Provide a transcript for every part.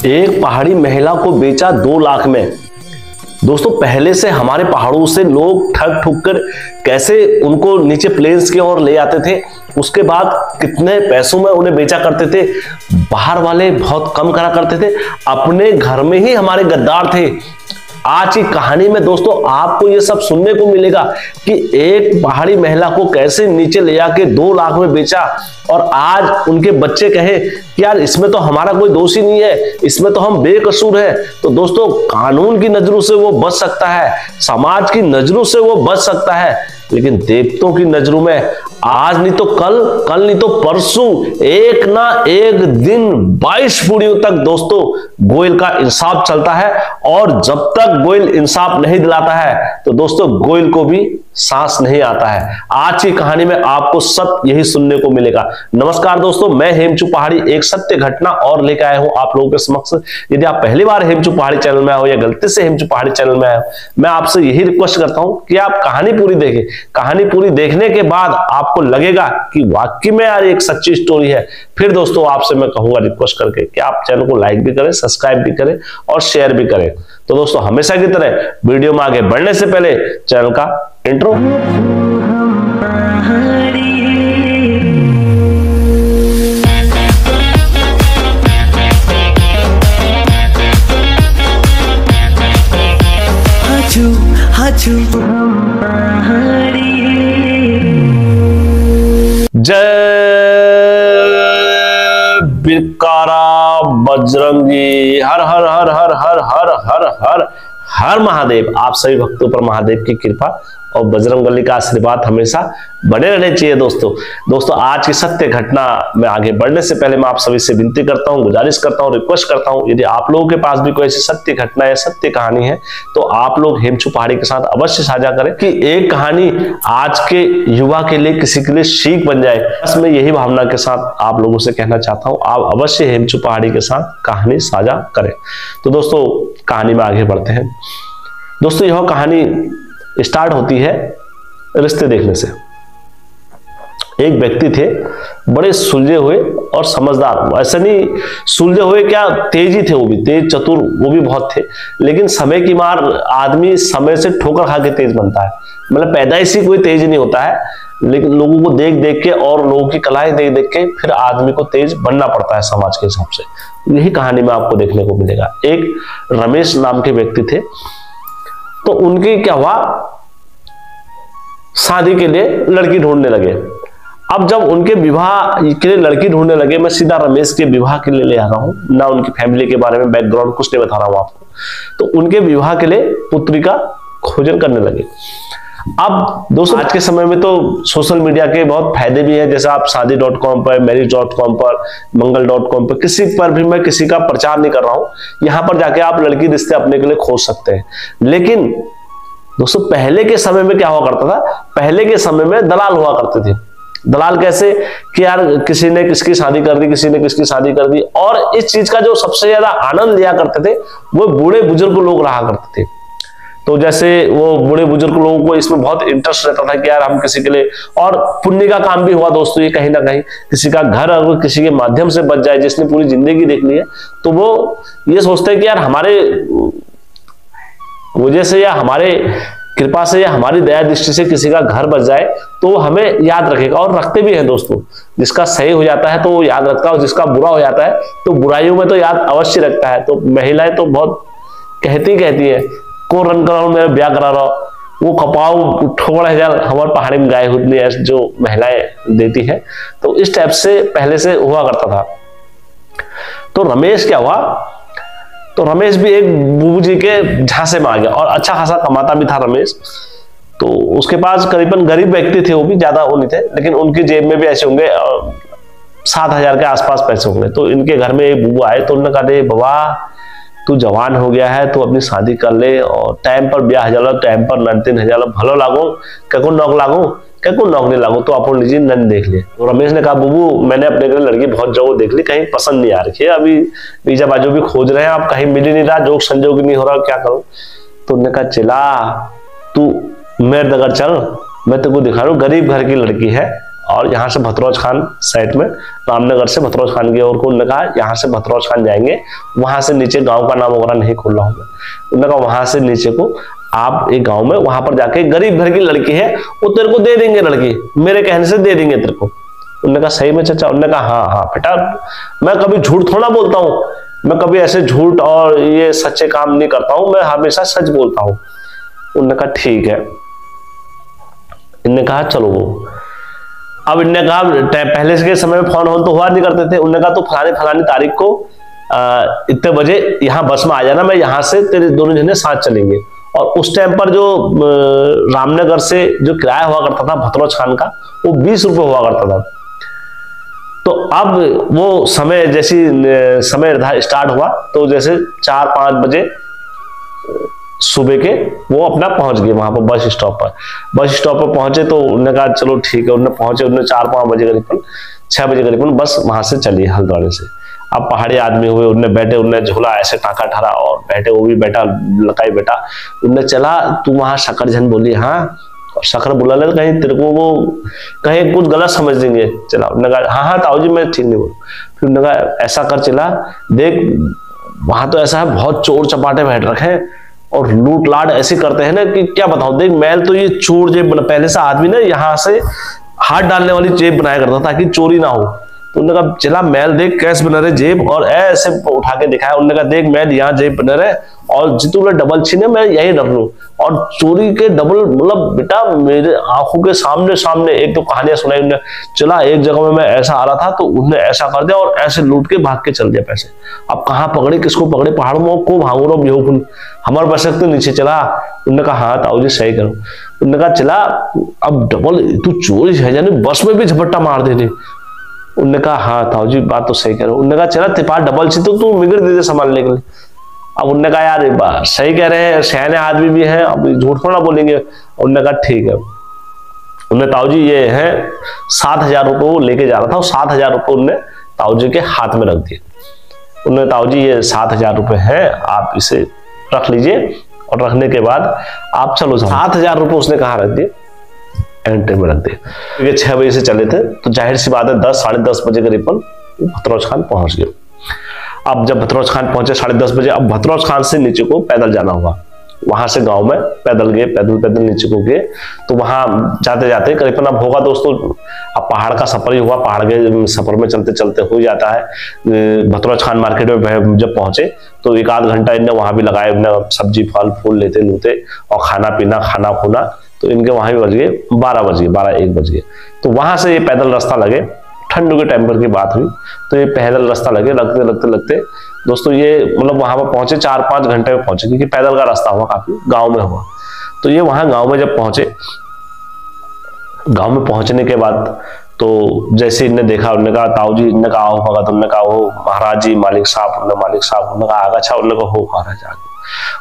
एक पहाड़ी महिला को बेचा 2 लाख में। दोस्तों पहले से हमारे पहाड़ों से लोग ठग ठुक कर कैसे उनको नीचे प्लेन्स की ओर ले आते थे, उसके बाद कितने पैसों में उन्हें बेचा करते थे। बाहर वाले बहुत कम करा करते थे, अपने घर में ही हमारे गद्दार थे। आज की कहानी में दोस्तों आपको यह सब सुनने को मिलेगा कि एक पहाड़ी महिला को कैसे नीचे ले जाके 2 लाख में बेचा, और आज उनके बच्चे कहे कि यार इसमें तो हमारा कोई दोष ही नहीं है, इसमें तो हम बेकसूर है। तो दोस्तों कानून की नजरों से वो बच सकता है, समाज की नजरों से वो बच सकता है, लेकिन देवताओं की नजरों में आज नहीं तो कल, कल नहीं तो परसों, एक ना एक दिन 22 पीढ़ियों तक दोस्तों गोयल का इंसाफ चलता है। और जब तक गोयल इंसाफ नहीं दिलाता है तो दोस्तों गोयल को भी सांस नहीं आता है। आज की कहानी में आपको सब यही सुनने को मिलेगा। नमस्कार दोस्तों, मैं हेमचू पहाड़ी एक सत्य घटना और लेकर आया हूं आप लोगों के समक्ष। यदि आप पहली बार हेमचू पहाड़ी चैनल में आए हो या गलती से हेमचू पहाड़ी चैनल में आए हो, मैं आपसे यही रिक्वेस्ट करता हूं कि आप कहानी पूरी देखें। कहानी पूरी देखने के बाद आपको लगेगा कि वाकई में यार एक सच्ची स्टोरी है, फिर दोस्तों आपसे मैं कहूंगा रिक्वेस्ट करके कि आप चैनल को लाइक भी करें, सब्सक्राइब भी करें और शेयर भी करें। तो दोस्तों हमेशा की तरह वीडियो में आगे बढ़ने से पहले चैनल का इंट्रो। जय बिरकारा बजरंगी, हर हर हर हर हर हर हर हर हर महादेव। आप सभी भक्तों पर महादेव की कृपा और बजरंगबली का आशीर्वाद हमेशा बने रहने चाहिए। दोस्तों आज की सत्य घटना में आगे बढ़ने से पहले मैं आप सभी से विनती करता हूं, गुजारिश करता हूं, रिक्वेस्ट करता हूं, यदि आप लोगों के पास भी कोई ऐसी सत्य घटना या सत्य कहानी है तो आप लोग हेमचू पहाड़ी के साथ अवश्य साझा करें कि एक कहानी आज के युवा के लिए, किसी के लिए सीख बन जाए। बस मैं यही भावना के साथ आप लोगों से कहना चाहता हूं, आप अवश्य हेमचू पहाड़ी के साथ कहानी साझा करें। तो दोस्तों कहानी में आगे बढ़ते हैं। दोस्तों यह कहानी स्टार्ट होती है रिश्ते देखने से। एक व्यक्ति थे, बड़े सुलझे हुए और समझदार, ऐसा नहीं सुलझे हुए क्या, तेज ही थे, वो भी तेज चतुर, वो भी बहुत थे। लेकिन समय की मार, आदमी समय से ठोकर खा के तेज बनता है। मतलब पैदाइशी कोई तेज नहीं होता है, लेकिन लोगों को देख देख के और लोगों की कलाएं देख देख के फिर आदमी को तेज बनना पड़ता है समाज के हिसाब से। यही कहानी में आपको देखने को मिलेगा। एक रमेश नाम के व्यक्ति थे, तो उनकी क्या हुआ, शादी के लिए लड़की ढूंढने लगे। अब जब उनके विवाह के लिए लड़की ढूंढने लगे, मैं सीधा रमेश के विवाह के लिए ले आ रहा हूं, ना उनकी फैमिली के बारे में बैकग्राउंड कुछ नहीं बता रहा हूं आपको। तो उनके विवाह के लिए पुत्री का खोजन करने लगे। अब दोस्तों आज के समय में तो सोशल मीडिया के बहुत फायदे भी हैं, जैसे आप शादी.com पर, मैरिज.com पर, मंगल.com पर, किसी पर भी, मैं किसी का प्रचार नहीं कर रहा हूं, यहां पर जाके आप लड़की रिश्ते अपने के लिए खोज सकते हैं। लेकिन दोस्तों पहले के समय में क्या हुआ करता था, पहले के समय में दलाल हुआ करते थे। दलाल कैसे कि यार किसी ने किसकी शादी कर दी, किसी ने किसकी शादी कर दी, और इस चीज का जो सबसे ज्यादा आनंद लिया करते थे वो बूढ़े बुजुर्ग लोग रहा करते थे। तो जैसे वो बूढ़े बुजुर्ग लोगों को इसमें बहुत इंटरेस्ट रहता था कि यार हम किसी के लिए, और पुण्य का काम भी हुआ दोस्तों ये, कहीं ना कहीं किसी का घर अगर किसी के माध्यम से बच जाए, जिसने पूरी जिंदगी देख ली है, तो वो ये सोचते हैं कि यार हमारे वजह से या हमारे कृपा से या हमारी दया दृष्टि से किसी का घर बच जाए तो हमें याद रखेगा, और रखते भी हैं दोस्तों। जिसका सही हो जाता है तो वो याद रखता है, और जिसका बुरा हो जाता है तो बुराइयों में तो याद अवश्य रखता है। तो महिलाएं तो बहुत कहती है, को रन कराओ मेरा ब्याह करा रहा, वो कपाओ ठोड़ा हजार हमारे पहाड़ी में गाय होती है, जो महिलाएं देती है। तो इस टाइप से पहले से हुआ करता था। तो रमेश क्या हुआ, तो रमेश भी एक बूबू जी के झांसे में आ गया, और अच्छा खासा कमाता भी था रमेश। तो उसके पास करीबन गरीब व्यक्ति थे, वो भी ज्यादा वो नहीं थे, लेकिन उनकी जेब में भी ऐसे होंगे 7,000 के आसपास पैसे होंगे। तो इनके घर में एक बूबू आए, तो उन्होंने कहा रे बाबा तू जवान हो गया है, तो अपनी शादी कर ले, और टाइम पर ब्याह हजार, टाइम पर नंदन हजार भलो लागो, कको नौक लागो, कको नौक नहीं लागो, तो अपन लीजिए नंद देख लिए। तो रमेश ने कहा बूबू मैंने अपने लिए लड़की बहुत जगह देख ली, कहीं पसंद नहीं आ रही है, अभी बीजा बाजू भी खोज रहे हैं, आप कहीं मिल ही नहीं रहा, जोक संजोग नहीं हो रहा, क्या करूं। तो उन्होंने कहा चला तू मेरे दगर चल, मैं तेको दिखा रहा हूं, गरीब घर की लड़की है और यहाँ से भतरौज खान साइड में, रामनगर से भतरौज खान की ओर को उन्होंने कहा यहाँ से भतरौज खान जाएंगे, वहां से नीचे गांव का नाम वगैरह नहीं खोल रहा हूँ मैं, उन्होंने कहा वहां से नीचे को आप एक गांव में वहां पर जाके गरीब घर की लड़की है वो तेरे को दे देंगे, लड़की मेरे कहने से दे देंगे तेरे को। उन्होंने कहा सही में चाचा? उन्होंने कहा हाँ हाँ बेटा, मैं कभी झूठ थोड़ा बोलता हूँ, मैं कभी ऐसे झूठ और ये सच्चे काम नहीं करता हूं, मैं हमेशा सच बोलता हूं। उन्होंने कहा ठीक है। इनने कहा चलो। अब इनने कहा पहले के समय में फोन तो हुआ नहीं करते थे, उन्होंने कहा तो फलानी तारीख को इतने बजे यहाँ बस में आ जाना, मैं यहाँ से तेरे दोनों जने साथ चलेंगे। और उस टाइम पर जो रामनगर से जो किराया हुआ करता था भतरौज खान का वो 20 रुपए हुआ करता था। तो अब वो समय जैसी समय स्टार्ट हुआ तो जैसे 4-5 बजे सुबह के वो अपना पहुंच गए वहां पर बस स्टॉप पर पहुंचे। तो उन्होंने कहा चलो ठीक है, उन्होंने पहुंचे, उन्होंने 4-5 बजे करीबन 6 बजे करीबन बस वहां से चली हल्द्वानी से। अब पहाड़ी आदमी हुए, उनने बैठे, उनने झूला ऐसे टाका ठहरा और बैठे, वो भी बैठा लकाई बैठा। उनने चला तू वहां शक्कर जन बोली हाँ, शक्कर बोला ले कहीं तेरे को वो कहीं कुछ गलत समझ देंगे। चला उन्होंने कहा हाँ हाँ ताऊ जी मैं ठीक नहीं बोल। फिर उन्होंने कहा ऐसा कर चला देख वहां तो ऐसा है बहुत चोर चपाटे बैठ रखे हैं और लूट लाट ऐसे करते हैं ना कि क्या बताऊं। देख मैल तो ये चोर जेब पहले से आदमी ना यहाँ से हाथ डालने वाली जेब बनाया करता ताकि चोरी ना हो। तो उन्होंने कहा चला मैल देख कैसे बना रहे जेब, और ऐसे उठा के दिखाया। उन्होंने कहा देख मैल यहाँ जेब बना रहे और जितने डबल छीने मैं यही रख लूं, और चोरी के डबल मतलब बेटा मेरे आंखों के सामने एक तो कहानियां सुनाई उन्होंने। चला एक जगह में मैं ऐसा आ रहा था तो उन्होंने ऐसा कर दिया और ऐसे लूट के भाग के चल दिया पैसे। अब कहाँ पकड़े किसको पकड़े, पहाड़ों में को भागो रहो बेवकूफ, हमारे पैसे तो नीचे चला। उन्होंने कहा हाँ ताऊ जी सही करो। उन्होंने कहा चला अब डबल तू चोरी है जाने बस में भी झपट्टा मार देने। उन्होंने कहा हाँ ताऊ जी बात तो सही करो। उन्होंने कहा चला तेरे पास डबल सी तो तू मिगड़ दे संभालने के लिए। अब उन्होंने कहा यार सही कह रहे हैं, सयाने आदमी भी हैं, अब झूठ थोड़ा बोलेंगे। उन्होंने कहा ठीक है। उन्होंने ताऊ जी ये है 7,000 रुपये वो लेके जा रहा था, 7,000 रुपये उन्होंने ताऊ जी के हाथ में रख दिए। उन्होंने ताऊ जी ये 7,000 रुपये है आप इसे रख लीजिए, और रखने के बाद आप चलो। 7,000 रुपये उसने कहाँ रख दिए, एंट्री में रख दिए। क्योंकि 6 बजे से चले थे तो जाहिर सी बात है 10-10:30 बजे करीबन भतरौज खान पहुंच गए। अब जब भतरौज खान पहुंचे 10:30 बजे, अब भतरौज खान से नीचे को पैदल जाना हुआ। वहां से गांव में पैदल गए, पैदल नीचे को गए। तो वहां जाते जाते करीबन अब होगा दोस्तों, अब पहाड़ का सफर ही हुआ, पहाड़ के सफर में चलते चलते हो जाता है। भतरौज खान मार्केट में जब पहुंचे तो 1-आध घंटा इनने वहां भी लगाए, सब्जी फल फूल लेते लूते और खाना पीना खाना खूना। तो इनके वहां भी बज गए 12-1 बज गए। तो वहां से ये पैदल रास्ता लगे, ठंड के टाइम पर की बात हुई तो ये पैदल रास्ता लगे, लगते दोस्तों ये मतलब वहां पर पहुंचे 4-5 घंटे में पहुंचे, क्योंकि पैदल का रास्ता हुआ काफी गांव में हुआ। तो ये वहां गांव में जब पहुंचे, गांव में पहुंचने के बाद तो जैसे इनने देखा, उन्होंने कहा ताऊ जी, इनने कहा हो भगत, उन्होंने कहा हो महाराज जी मालिक साहब, उन्होंने कहा आगा अच्छा, उन्होंने कहा हो महाराज आगे।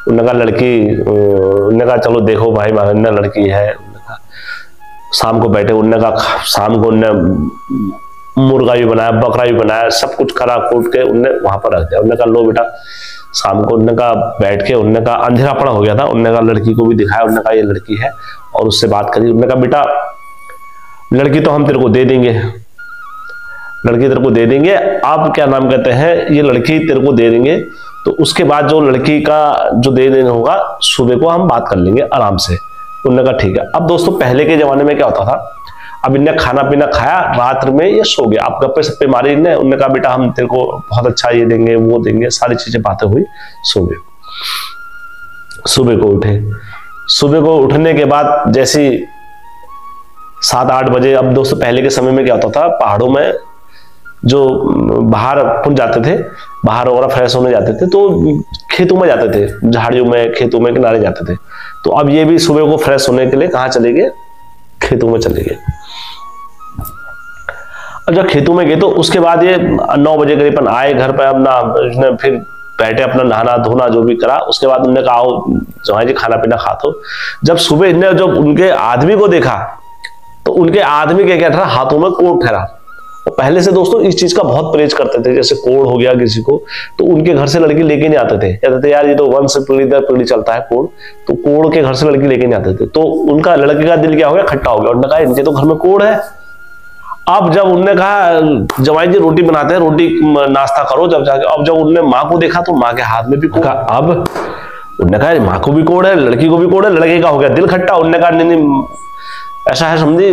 उन्होंने कहा लड़की, उन्होंने कहा चलो देखो भाई इन्हें लड़की है। उन्होंने कहा शाम को बैठे, उन्होंने कहा शाम को उन्होंने मुर्गा भी बनाया, बकरा भी बनाया, सब कुछ करा कूट के उनने वहां पर रख दिया। उन्होंने कहा लो बेटा शाम को, उन्होंने कहा बैठ के, उन्होंने कहा अंधेरा पड़ा हो गया था, उन्होंने कहा लड़की को भी दिखाया, उन्होंने कहा ये लड़की है और उससे बात करी। उन्होंने कहा बेटा लड़की तो हम तेरे को दे देंगे, लड़की तेरे को दे देंगे, आप क्या नाम कहते हैं, ये लड़की तेरे को दे देंगे। तो उसके बाद जो लड़की का जो दे देना होगा सुबह को हम बात कर लेंगे आराम से। उन्होंने कहा ठीक है। अब दोस्तों पहले के जमाने में क्या होता था, अब इनने खाना पीना खाया, रात में ये सो गया। आप गप्पे सप्पे मारी इनने, उन्होंने कहा बेटा हम तेरे को बहुत अच्छा ये देंगे वो देंगे, सारी चीजें बातें हुई, सो गए। सुबह को उठे, सुबह को उठने के बाद जैसी 7-8 बजे, अब दोस्तों पहले के समय में क्या होता था, पहाड़ों में जो बाहर पुन जाते थे, बाहर वगैरह फ्रेश होने जाते थे तो खेतों में जाते थे, झाड़ियों में खेतों में किनारे जाते थे। तो अब ये भी सुबह को फ्रेश होने के लिए कहाँ चले गए, खेतों में चले गए। अब जब खेतों में गए तो उसके बाद ये 9 बजे करीबन आए घर पर, अपना फिर बैठे, अपना नहाना धोना जो भी करा। उसके बाद उन्होंने कहा आओ जवाई जी खाना पीना खा। तो जब सुबह इन्हें जब उनके आदमी को देखा तो उनके आदमी के क्या था, हाथों में कोड़ ठहरा। और पहले से दोस्तों इस चीज का बहुत परहेज करते थे, जैसे कोड़ हो गया किसी को तो उनके घर से लड़की लेके नहीं आते थे, कहते थे यार ये तो वंश पीढ़ी दर पीढ़ी चलता है कोड़, तो कोड़ के घर से लड़की लेके नहीं आते थे। तो उनका लड़के का दिल क्या हो गया, खट्टा हो गया, उन्होंने कहा इनके तो घर में कोड़ है, अब जब उनने कहा जवाई जी रोटी बनाते हैं, रोटी नाश्ता करो जब जाके, अब जब उनने माँ को देखा तो माँ के हाथ में भी कोड़ा। अब उनने कहा माँ को भी कोड़ है, लड़की को भी कोड़ है, लड़के का हो गया दिल खट्टा। उनने कहा नहीं ऐसा है समझी,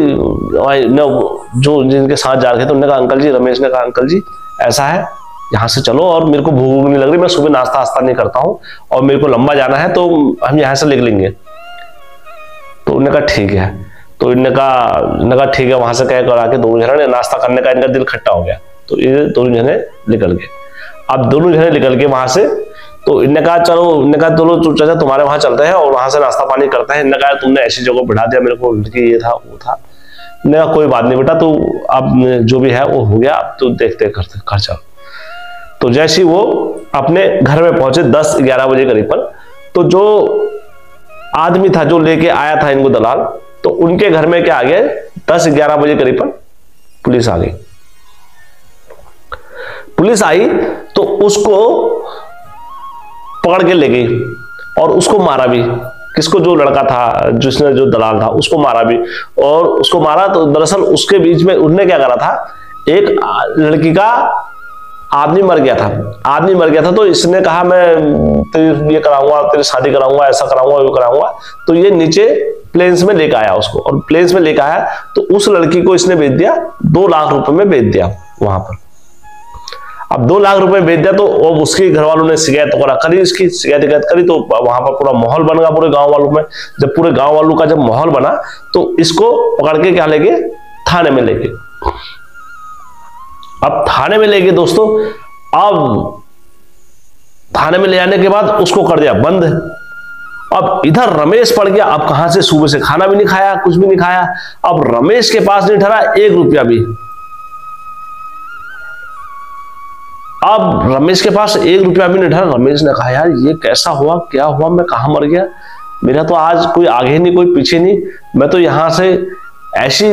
जो जिनके साथ जा रहे थे तो उन्होंने कहा अंकल जी, रमेश ने कहा अंकल जी ऐसा है, यहाँ से चलो और मेरे को भूख नहीं लग रही, मैं सुबह नाश्ता वास्ता नहीं करता हूँ और मेरे को लंबा जाना है तो हम यहाँ से निकल लेंगे। तो उन्होंने कहा ठीक है। तो इन्होंने कहा ठीक है, वहां से कह कर आके दोनों जने नाश्ता करने का इनका दिल खट्टा हो गया, तो ये दोनों जने निकल गए। अब दोनों जने निकल के वहां से, तो इन्होंने कहा चलो चाचा तुम्हारे वहां चलते हैं और वहां से नाश्ता पानी करते हैं। इन्होंने कहा तुमने ऐसी जगह बिठा दिया मेरे को, लड़की ये था वो था। इन्होंने कहा कोई बात नहीं बेटा, तो अब जो भी है वो हो गया, अब तो देखते करते घर चल। तो जैसे ही वो अपने घर में पहुंचे 10-11 बजे करीब पर, तो जो आदमी था जो लेके आया था इनको दलाल, तो उनके घर में क्या आ गया 10-11 बजे करीब पर पुलिस आ गई। पुलिस आई तो उसको पकड़ के ले गई और उसको मारा भी। किसको? जो लड़का था जिसने जो दलाल था उसको मारा भी। और उसको मारा तो दरअसल उसके बीच में उनने क्या करा था, एक लड़की का आदमी मर गया था तो इसने कहा मैं तेरी ये कराऊंगा, तेरी शादी कराऊंगा, ऐसा कराऊंगा वो कराऊंगा। तो ये नीचे प्लेन्स में लेकर आया उसको, और प्लेन्स में लेकर आया तो उस लड़की को इसने बेच दिया 2 लाख रुपए में बेच दिया वहां पर। अब 2 लाख रुपए बेच दिया तो अब उसके घर वालों ने शिकायत करी, इसकी शिकायत करी तो वहां पर पूरा माहौल बन गया पूरे गांव वालों में। जब पूरे गांव वालों का जब माहौल बना तो इसको पकड़ के क्या लेके थाने में लेके, अब थाने में ले गए दोस्तों। अब थाने में ले आने के बाद उसको कर दिया बंद। अब इधर रमेश पड़ गया, अब कहां से, सुबह से खाना भी नहीं खाया, कुछ भी नहीं खाया। अब रमेश के पास नहीं ठहरा 1 रुपया भी। अब रमेश के पास 1 रुपया भी नहीं ठहरा। रमेश ने कहा यार ये कैसा हुआ, क्या हुआ, मैं कहां मर गया, मेरा तो आज कोई आगे नहीं कोई पीछे नहीं, मैं तो यहां से ऐसी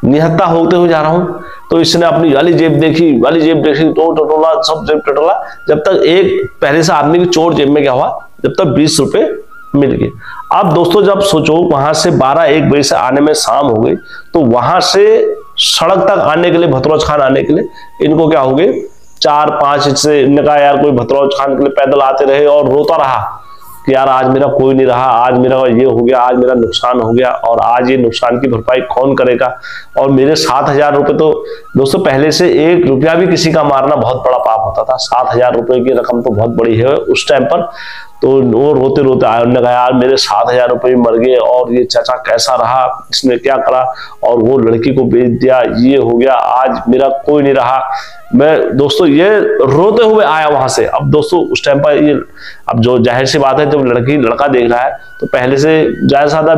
निहत्ता होते हुए जा रहा हूं। तो इसने अपनी वाली जेब देखी, तो टटोला, सब जेब टटोला, जब तक एक पहले से आदमी की चोर जेब में क्या हुआ, जब तक 20 रुपए मिल गए। अब दोस्तों जब सोचो वहां से 12-1 बजे से आने में शाम हो गई, तो वहां से सड़क तक आने के लिए, भतरोज खान आने के लिए इनको क्या हो गए 4-5 से। इन्होंने कहा यार कोई भतरोज खान के लिए पैदल आते रहे और रोता रहा कि यार आज मेरा कोई नहीं रहा, आज मेरा ये हो गया, आज मेरा नुकसान हो गया और आज ये नुकसान की भरपाई कौन करेगा। और मेरे 7,000 रुपए, तो दोस्तों पहले से 1 रुपया भी किसी का मारना बहुत बड़ा पाप होता था, 7,000 रुपए की रकम तो बहुत बड़ी है उस टाइम पर। तो वो रोते रोते आए, उन्होंने कहा यार मेरे 7,000 रुपए मर गए और ये चाचा कैसा रहा, इसने क्या करा और वो लड़की को बेच दिया, ये हो गया, आज मेरा कोई नहीं रहा। मैं दोस्तों ये रोते हुए आया वहां से। अब दोस्तों उस टाइम पर ये, अब जो जाहिर सी बात है जब लड़का देख रहा है तो पहले से ज्यादा से ज्यादा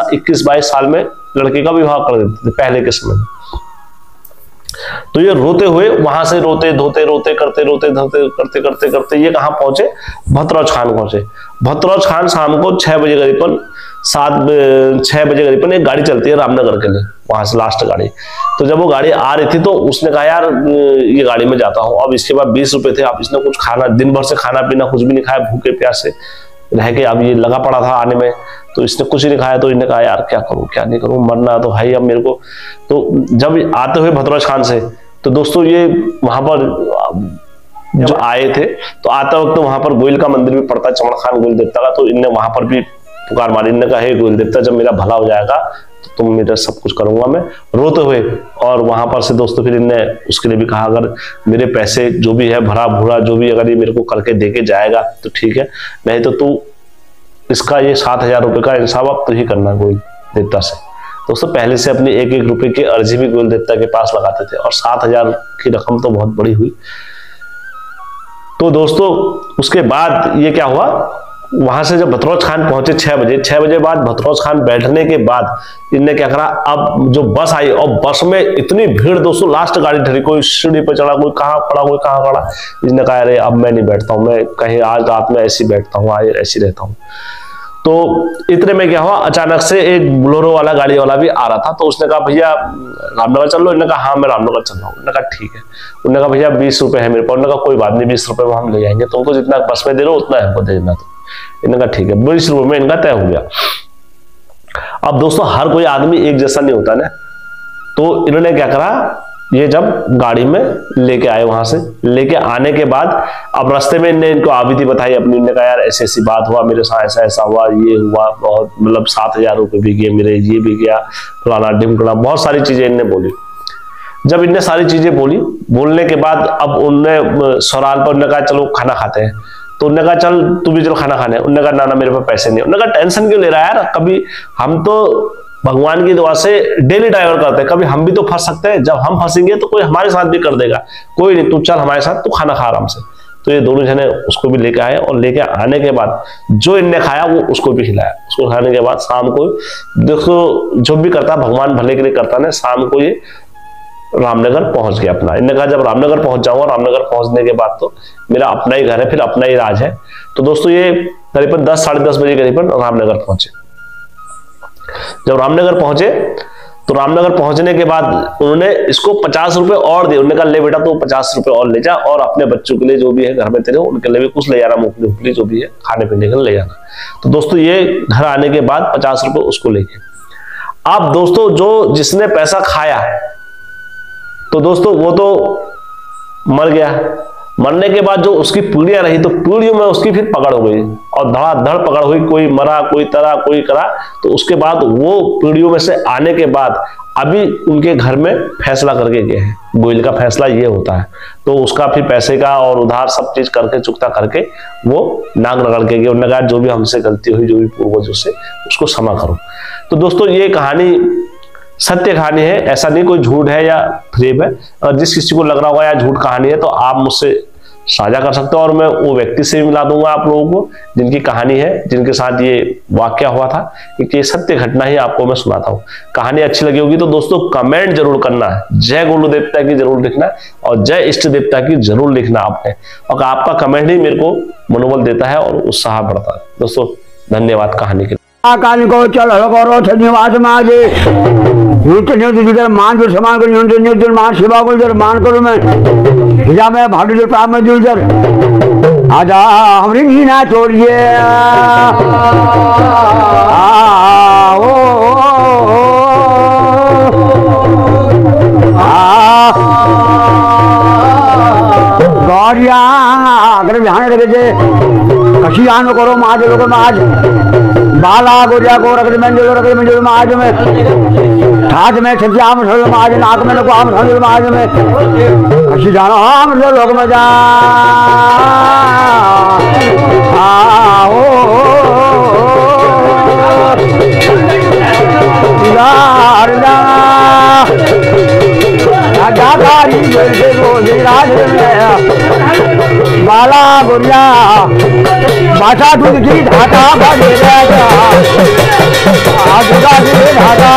21-22 साल में लड़के का विवाह कर देते थे पहले के समय में। तो ये रोते हुए वहां से करते ये कहां पहुंचे, भतरोज खान पहुंचे। भतरोज खान शाम को 6 बजे करीबन 6 बजे करीबन एक गाड़ी चलती है रामनगर के लिए, वहां से लास्ट गाड़ी। तो जब वो गाड़ी आ रही थी तो उसने कहा यार ये गाड़ी में जाता हूं। अब इसके बाद 20 रुपए थे, अब इसने कुछ खाना, दिन भर से खाना पीना कुछ भी नहीं खाया, भूखे प्यासे रह के अब ये लगा पड़ा था आने में, तो इसने कुछ नहीं खाया। तो इन्हें कहा यार क्या करूं क्या नहीं करूं, मरना तो भाई अब मेरे को। तो जब आते हुए भतरोज खान से, तो दोस्तों ये वहां पर जो आए थे तो आते वक्त वहां पर गोयल का मंदिर भी पड़ता है, चमड़ खान गोयल देवता का। तो इनने वहां पर भी पुकार मारी, इनने कहा हे गोयल देवता जब मेरा भला हो जाएगा तो तुम मेरा सब कुछ करूंगा मैं, रोते हुए। और वहां पर से दोस्तों फिर इनने उसके लिए भी कहा अगर मेरे पैसे जो भी है भरा भूरा जो भी अगर ये मेरे को करके देके जाएगा तो ठीक है, नहीं तो तू इसका ये 7,000 रुपए का इंसाफ अब तो ही करना गोयल देवता से। दोस्तों पहले से अपनी 1-1 रुपए की अर्जी भी गोयल देवता के पास लगाते थे और 7,000 की रकम तो बहुत बड़ी हुई। तो दोस्तों उसके बाद ये क्या हुआ, वहां से जब भतरोज खान पहुंचे 6 बजे बाद भतरोज खान बैठने के बाद इनने क्या करा, अब जो बस आई और बस में इतनी भीड़ दोस्तों, लास्ट गाड़ी ठहरी, कोई सीढ़ी पर चढ़ा, कोई कहां खड़ा, कोई कहां खड़ा। इसने कहा अरे अब मैं नहीं बैठता हूं, मैं कहीं आज रात में ऐसी बैठता हूँ, आज ऐसी रहता हूँ। तो इतने में क्या हुआ, अचानक से एक बोलेरो वाला गाड़ी वाला भी आ रहा था। तो उसने कहा भैया रामनगर चल लो। इन्होंने कहा हाँ मैं रामनगर चल रहा हूँ। उन्होंने कहा ठीक है। उन्होंने कहा भैया 20 रुपए है मेरे पास। उन्होंने कहा कोई बात नहीं 20 रुपए में हम ले जाएंगे, तुमको जितना बस में दे रहे हो उतना हमको दे देना। तो इन्होंने कहा ठीक है, 20 रुपए में इनका तय हो गया। अब दोस्तों हर कोई आदमी एक जैसा नहीं होता ना, तो इन्होंने क्या करा, ये जब गाड़ी में लेके आए, वहां से लेके आने के बाद अब रास्ते में इनको आबिदी बताई अपनी, इन्होंने कहा यार ऐसी ऐसी बात हुआ मेरे साथ, ऐसा ऐसा हुआ, ये हुआ, बहुत मतलब 7,000 रुपये भी गए मेरे, ये भी गया, फलाना ढिमकड़ा, बहुत सारी चीजें इनने बोली। जब इनने सारी चीजें बोली, बोलने के बाद अब उनने सवाल पर उन्होंने कहा चलो खाना खाते हैं। तो उन्होंने कहा चल तू भी चलो खाना खाने। उन्होंने कहा ना मेरे पास पैसे नहीं। उन्होंने कहा टेंशन क्यों ले रहा है यार, कभी हम तो भगवान की दुआ से डेली ड्राइवर करते हैं, कभी हम भी तो फंस सकते हैं, जब हम फंसेंगे तो कोई हमारे साथ भी कर देगा, कोई नहीं तू चल हमारे साथ, तू खाना खा आराम से। तो ये दोनों जने उसको भी लेके आए और लेके आने के बाद जो इनने खाया वो उसको भी खिलाया। उसको खाने के बाद शाम को देखो जो भी करता भगवान भले के लिए करता ना, शाम को ये रामनगर पहुंच गया अपना। इन्होंने कहा जब रामनगर पहुंच जाऊंगा, रामनगर पहुंचने के बाद तो मेरा अपना ही घर है, फिर अपना ही राज है। तो दोस्तों ये करीबन 10 साढ़े 10 बजे करीबन रामनगर पहुंचे। जब रामनगर पहुंचे तो रामनगर पहुंचने के बाद उन्होंने इसको 50 रुपए और दिए। उन्होंने कहा ले बेटा तो 50 रुपए और ले जा, और अपने बच्चों के लिए जो भी है घर में तेरे उनके लिए भी कुछ ले जाना, मूंगफली उफली जो भी है खाने पीने के लिए ले जाना। तो दोस्तों ये घर आने के बाद 50 रुपए उसको लेके, अब दोस्तों जो जिसने पैसा खाया तो दोस्तों वो तो मर गया। मरने के बाद जो उसकी पीढ़ियां रही तो पीढ़ियों में उसकी फिर पकड़ हो गई और धड़ाधड़ पकड़ हुई, कोई मरा, कोई तरा, कोई करा। तो उसके बाद वो पीढ़ियों में से आने के बाद अभी उनके घर में फैसला करके गए हैं। गोइल का फैसला ये होता है, तो उसका फिर पैसे का और उधार सब चीज करके चुकता करके वो नाक रगड़ के गए। उन्होंने कहा जो भी हमसे गलती हुई, जो भी पूर्वजों से, उसको क्षमा करो। तो दोस्तों ये कहानी सत्य कहानी है, ऐसा नहीं कोई झूठ है या फ्रेब है। और जिस किसी को लग रहा होगा या झूठ कहानी है तो आप मुझसे साझा कर सकते हो और मैं वो व्यक्ति से भी मिला दूंगा आप लोगों को जिनकी कहानी है, जिनके साथ ये वाकया हुआ था, क्योंकि ये सत्य घटना ही आपको मैं सुनाता हूँ। कहानी अच्छी लगी होगी तो दोस्तों कमेंट जरूर करना है, जय गुरु देवता की जरूर लिखना है और जय इष्ट देवता की जरूर लिखना आपने, और आपका कमेंट ही मेरे को मनोबल देता है और उत्साह बढ़ता है। दोस्तों धन्यवाद कहानी के कान को चल करो धन्यवाद माजे जिधर मान जो समान को मान सेवा को जर मान करो मैं जा मैं भाड़ू जो प्राप में जुल जर आजा हमरी ही ना छोड़िए गौरिया अगर ध्यान रखे कशी आन करो माज लोग माज बाला गोरिया को रख मंजूर माज में ठाज में छजाम सल माज नाक में नको आम सल माज में कशी जानो हम लोग में जा आओ यार जा राजाकारी जैसे गोली राज बाला गोरिया बाछा दूध की ढाका भगे राजा ढाका